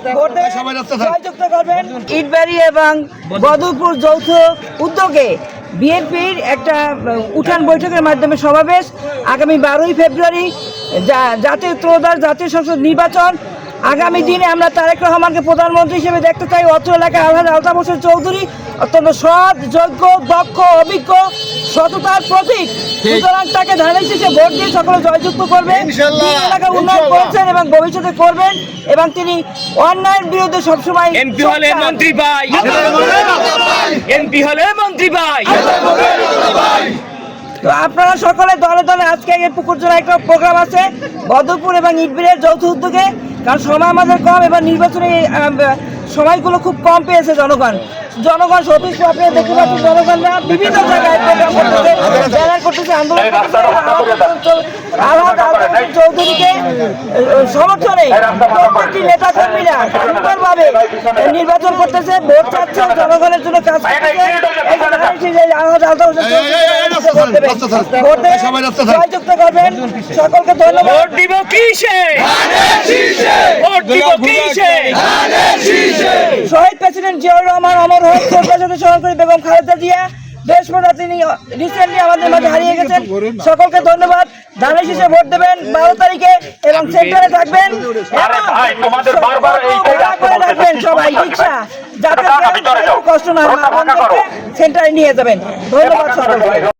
জয়যুক্ত করবেন। ইটবাড়ি এবং বদরপুর যৌথ উদ্যোগে বিএনপির একটা উঠান বৈঠকের মাধ্যমে সমাবেশ আগামী 12ই ফেব্রুয়ারি জাতীয় ত্রয়োদশ জাতীয় সংসদ নির্বাচন। আগামী দিনে আমরা তারেক রহমানকে প্রধানমন্ত্রী হিসেবে দেখতে চাই। অত্র এলাকায় আলহাজ আলতাফ হোসেন চৌধুরী অত্যন্ত সৎ, যোগ্য, দক্ষ, অভিজ্ঞ, সততার প্রতীক। সুতরাং তাকে ধানের শীষে ভোট দিয়ে সকলে জয়যুক্ত করবেন। এলাকা উন্নয়ন করেছেন এবং ভবিষ্যতে করবেন এবং তিনি অন্যায়ের বিরুদ্ধে সবসময় এমপি হলে মন্ত্রী পাই, এমপি হলে মন্ত্রী পাই। তো আপনারা সকলে দলে দলে আজকে এই পুকুরজোড়া একটা প্রোগ্রাম আছে বদরপুর এবং ইটবিরের যৌথ উদ্যোগে, কারণ সময় আমাদের কম এবং নির্বাচনী সময়গুলো খুব কম পেয়েছে জনগণ সতীশ আপনারা দেখতে পাচ্ছেন জনগণরা বিভিন্ন জায়গায় প্রোগ্রাম করতেছে, ব্যানার করতেছে, আন্দোলন করতেছে। আলহাজ আলতাফ হোসেন চৌধুরীকে সমর্থনে প্রত্যেকটি নেতা কর্মীরা সুন্দরভাবে নির্বাচন করতেছে, ভোট চাচ্ছে, জনগণের জন্য কাজ করতেছে। আলহাজ আলতাফ হোসেন জয়যুক্ত করবেন। সকলকে ধন্যবাদ। ভোট দিব কিসে? শহীদ প্রেসিডেন্ট জিয়াউর রহমান অমর হোক, শ্রদ্ধার সাথে স্মরণ করি বেগম খালেদা জিয়া। দেশপ্রদা তিনি রিসেন্টলি আমাদের মাঝে হারিয়ে গেছেন। সকলকে ধন্যবাদ। ধানের শীষে ভোট দেবেন 12 তারিখে এবং সেন্টারে থাকবেন রাখবেন সবাই রিক্সা, যাতে কষ্ট না হয় সেন্টারে নিয়ে যাবেন। ধন্যবাদ সকলকে।